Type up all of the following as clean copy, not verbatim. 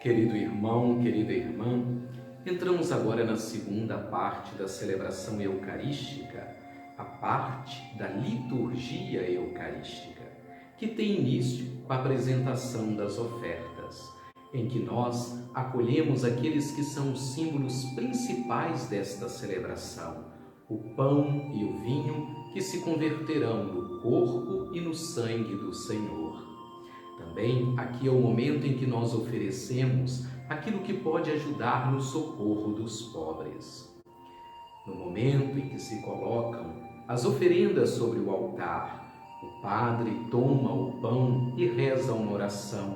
Querido irmão, querida irmã, entramos agora na segunda parte da celebração eucarística, a parte da liturgia eucarística, que tem início com a apresentação das ofertas, em que nós acolhemos aqueles que são os símbolos principais desta celebração, o pão e o vinho que se converterão no corpo e no sangue do Senhor. Também aqui é o momento em que nós oferecemos aquilo que pode ajudar no socorro dos pobres. No momento em que se colocam as oferendas sobre o altar, o padre toma o pão e reza uma oração.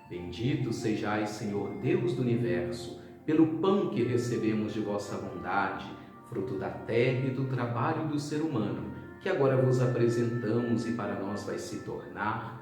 Bendito sejais, Senhor Deus do Universo, pelo pão que recebemos de vossa bondade, fruto da terra e do trabalho do ser humano, que agora vos apresentamos e para nós vai se tornar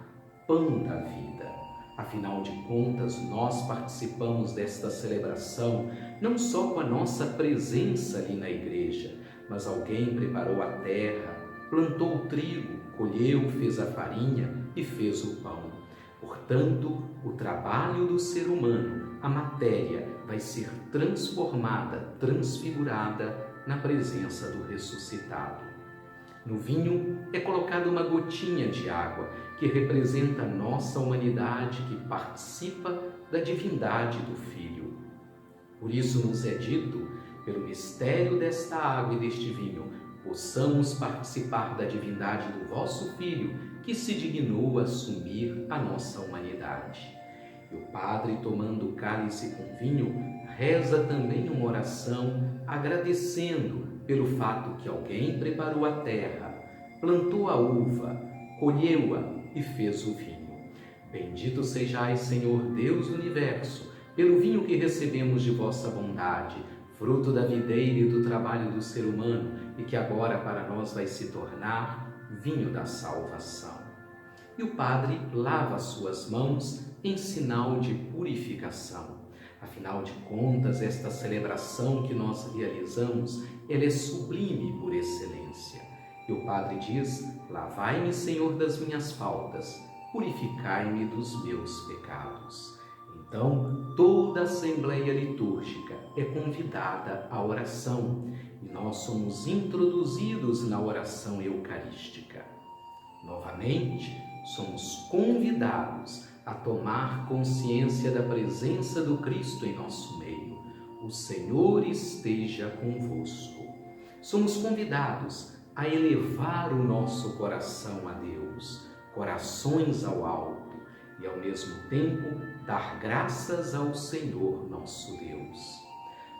pão da vida. Afinal de contas, nós participamos desta celebração não só com a nossa presença ali na igreja, mas alguém preparou a terra, plantou o trigo, colheu, fez a farinha e fez o pão. Portanto, o trabalho do ser humano, a matéria, vai ser transformada, transfigurada na presença do ressuscitado. No vinho é colocada uma gotinha de água que representa a nossa humanidade que participa da divindade do Filho. Por isso nos é dito, pelo mistério desta água e deste vinho, possamos participar da divindade do vosso Filho, que se dignou a assumir a nossa humanidade. E o padre, tomando o cálice com vinho, reza também uma oração agradecendo pelo fato que alguém preparou a terra, plantou a uva, colheu-a e fez o vinho. Bendito sejais, Senhor Deus do Universo, pelo vinho que recebemos de vossa bondade, fruto da videira e do trabalho do ser humano, e que agora para nós vai se tornar vinho da salvação. E o padre lava suas mãos em sinal de purificação. Afinal de contas, esta celebração que nós realizamos, ela é sublime por excelência. E o padre diz: lavai-me, Senhor, das minhas faltas, purificai-me dos meus pecados. Então, toda a Assembleia Litúrgica é convidada à oração e nós somos introduzidos na oração eucarística. Novamente, somos convidados a tomar consciência da presença do Cristo em nosso meio. O Senhor esteja convosco. Somos convidados a elevar o nosso coração a Deus, corações ao alto, e ao mesmo tempo dar graças ao Senhor nosso Deus.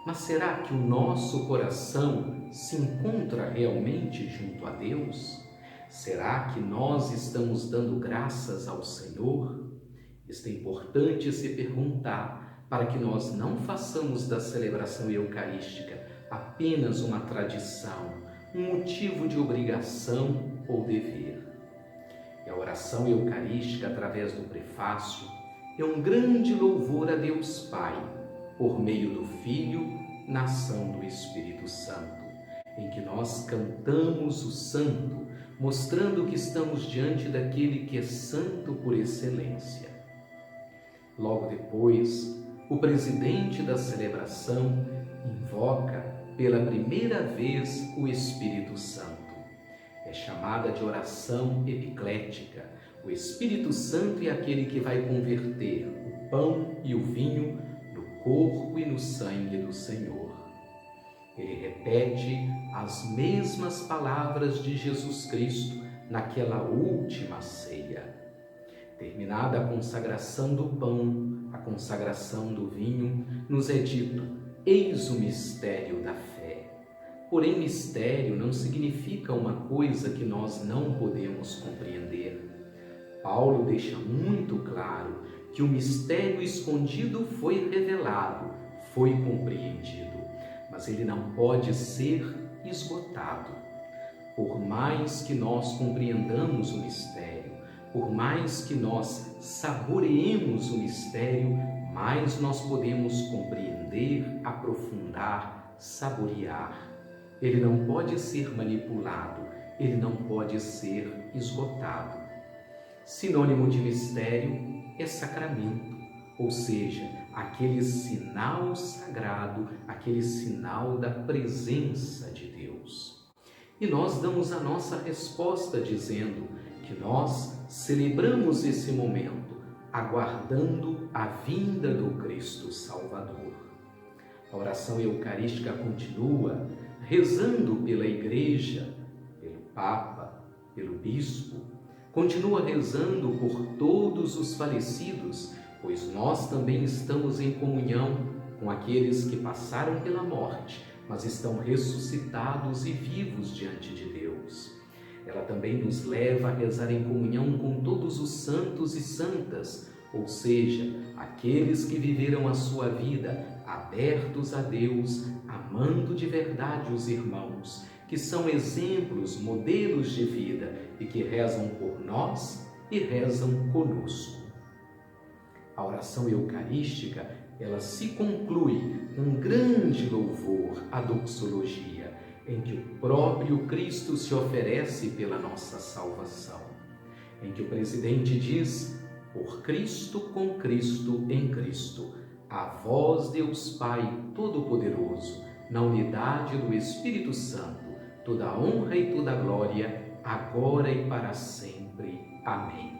Mas será que o nosso coração se encontra realmente junto a Deus? Será que nós estamos dando graças ao Senhor? Isto é importante se perguntar para que nós não façamos da celebração eucarística apenas uma tradição, um motivo de obrigação ou dever. E a oração eucarística, através do prefácio, é um grande louvor a Deus Pai, por meio do Filho, na ação do Espírito Santo, em que nós cantamos o Santo, mostrando que estamos diante daquele que é santo por excelência. Logo depois, o presidente da celebração invoca pela primeira vez o Espírito Santo. É chamada de oração epiclética. O Espírito Santo é aquele que vai converter o pão e o vinho no corpo e no sangue do Senhor. Ele repete as mesmas palavras de Jesus Cristo naquela última ceia. Terminada a consagração do pão, a consagração do vinho, nos é dito: eis o mistério da fé. Porém, mistério não significa uma coisa que nós não podemos compreender. Paulo deixa muito claro que o mistério escondido foi revelado, foi compreendido, mas ele não pode ser esgotado. Por mais que nós compreendamos o mistério, por mais que nós saboreemos o mistério, mais nós podemos compreender, aprofundar, saborear. Ele não pode ser manipulado, ele não pode ser esgotado. Sinônimo de mistério é sacramento, ou seja, aquele sinal sagrado, aquele sinal da presença de Deus. E nós damos a nossa resposta dizendo que nós celebramos esse momento, aguardando a vinda do Cristo Salvador. A oração eucarística continua rezando pela Igreja, pelo Papa, pelo Bispo, continua rezando por todos os falecidos, pois nós também estamos em comunhão com aqueles que passaram pela morte, mas estão ressuscitados e vivos diante de Deus. Ela também nos leva a rezar em comunhão com todos os santos e santas, ou seja, aqueles que viveram a sua vida abertos a Deus, amando de verdade os irmãos, que são exemplos, modelos de vida e que rezam por nós e rezam conosco. A oração eucarística, ela se conclui com um grande louvor à doxologia, em que o próprio Cristo se oferece pela nossa salvação, em que o presidente diz: por Cristo, com Cristo, em Cristo, a vós, Deus Pai Todo-Poderoso, na unidade do Espírito Santo, toda a honra e toda a glória, agora e para sempre. Amém.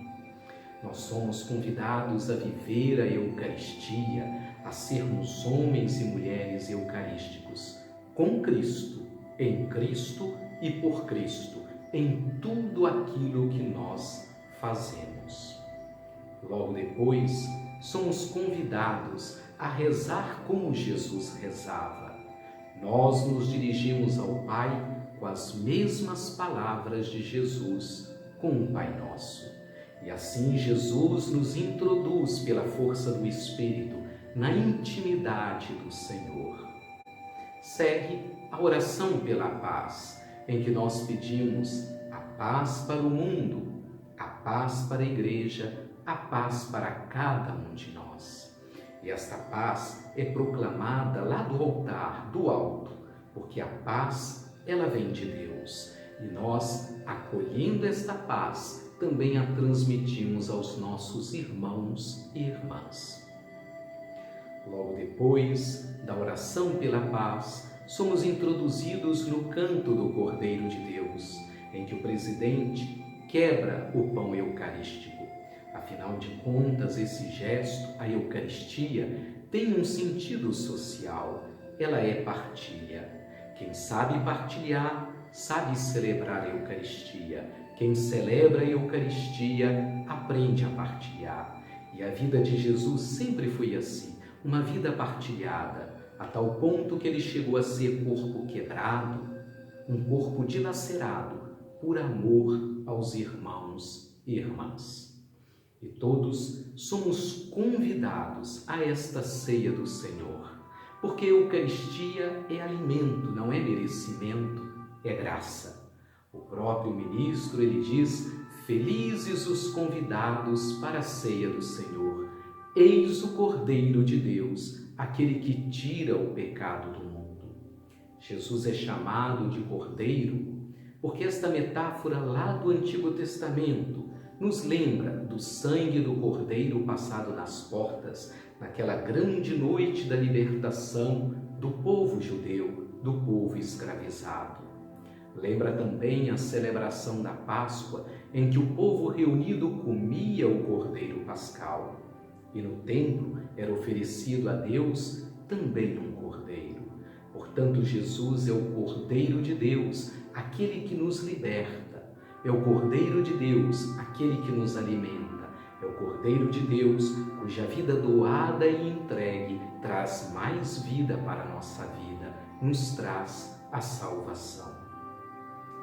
Nós somos convidados a viver a Eucaristia, a sermos homens e mulheres eucarísticos, com Cristo, em Cristo e por Cristo, em tudo aquilo que nós fazemos. Logo depois, somos convidados a rezar como Jesus rezava. Nós nos dirigimos ao Pai com as mesmas palavras de Jesus com o Pai Nosso. E assim Jesus nos introduz pela força do Espírito na intimidade do Senhor. Segue a oração pela paz, em que nós pedimos a paz para o mundo, a paz para a Igreja, a paz para cada um de nós. E esta paz é proclamada lá do altar, do alto, porque a paz, ela vem de Deus. E nós, acolhendo esta paz, também a transmitimos aos nossos irmãos e irmãs. Logo depois da oração pela paz, somos introduzidos no canto do Cordeiro de Deus, em que o presidente quebra o pão eucarístico. Afinal de contas, esse gesto, a Eucaristia, tem um sentido social. Ela é partilha. Quem sabe partilhar, sabe celebrar a Eucaristia. Quem celebra a Eucaristia, aprende a partilhar. E a vida de Jesus sempre foi assim, uma vida partilhada, a tal ponto que ele chegou a ser corpo quebrado, um corpo dilacerado, por amor aos irmãos e irmãs. E todos somos convidados a esta ceia do Senhor, porque a Eucaristia é alimento, não é merecimento, é graça. O próprio ministro, ele diz: felizes os convidados para a ceia do Senhor. Eis o Cordeiro de Deus, aquele que tira o pecado do mundo. Jesus é chamado de Cordeiro porque esta metáfora lá do Antigo Testamento nos lembra do sangue do Cordeiro passado nas portas, naquela grande noite da libertação do povo judeu, do povo escravizado. Lembra também a celebração da Páscoa, em que o povo reunido comia o Cordeiro Pascal. E no templo era oferecido a Deus também um Cordeiro. Portanto, Jesus é o Cordeiro de Deus, aquele que nos liberta. É o Cordeiro de Deus, aquele que nos alimenta. É o Cordeiro de Deus, cuja vida doada e entregue traz mais vida para a nossa vida, nos traz a salvação.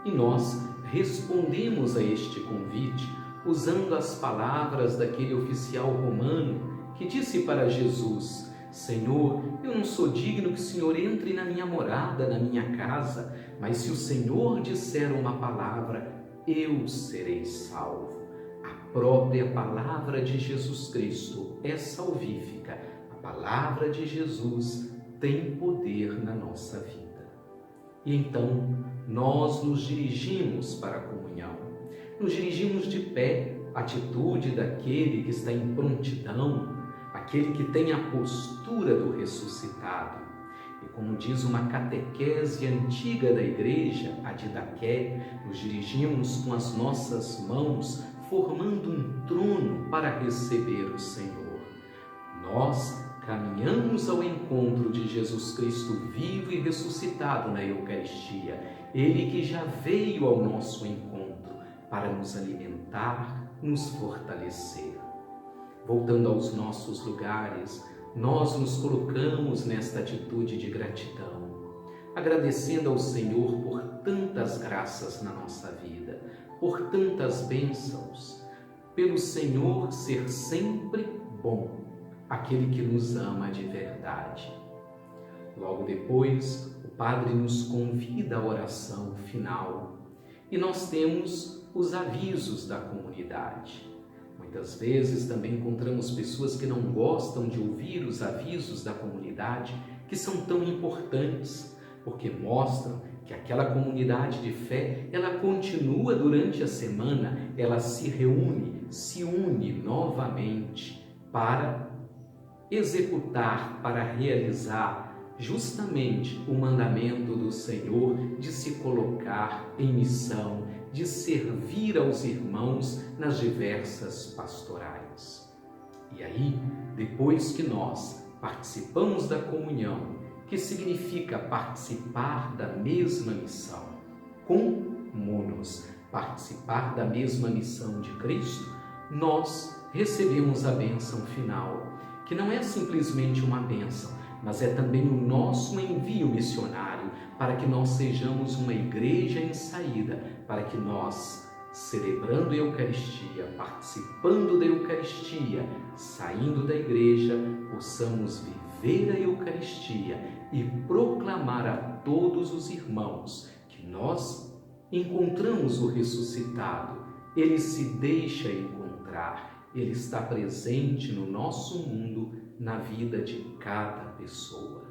E nós respondemos a este convite usando as palavras daquele oficial romano que disse para Jesus: Senhor, eu não sou digno que o Senhor entre na minha morada, na minha casa, mas se o Senhor disser uma palavra, eu serei salvo. A própria palavra de Jesus Cristo é salvífica. A palavra de Jesus tem poder na nossa vida. E então nós nos dirigimos para a comunhão. Nos dirigimos de pé, atitude daquele que está em prontidão, aquele que tem a postura do ressuscitado. E como diz uma catequese antiga da igreja, a didaqué, nos dirigimos com as nossas mãos, formando um trono para receber o Senhor. Nós caminhamos ao encontro de Jesus Cristo vivo e ressuscitado na Eucaristia, Ele que já veio ao nosso encontro para nos alimentar, nos fortalecer. Voltando aos nossos lugares, nós nos colocamos nesta atitude de gratidão, agradecendo ao Senhor por tantas graças na nossa vida, por tantas bênçãos, pelo Senhor ser sempre bom, aquele que nos ama de verdade. Logo depois, o Padre nos convida à oração final e nós temos os avisos da comunidade. Muitas vezes também encontramos pessoas que não gostam de ouvir os avisos da comunidade, que são tão importantes, porque mostram que aquela comunidade de fé, ela continua durante a semana, ela se reúne, se une novamente para executar, para realizar justamente o mandamento do Senhor de se colocar em missão, de servir aos irmãos nas diversas pastorais. E aí, depois que nós participamos da comunhão, que significa participar da mesma missão, comunos, participar da mesma missão de Cristo, nós recebemos a bênção final, que não é simplesmente uma bênção, mas é também o nosso envio missionário para que nós sejamos uma igreja em saída, para que nós, celebrando a Eucaristia, participando da Eucaristia, saindo da igreja, possamos viver a Eucaristia e proclamar a todos os irmãos que nós encontramos o ressuscitado. Ele se deixa encontrar, ele está presente no nosso mundo, na vida de cada pessoa.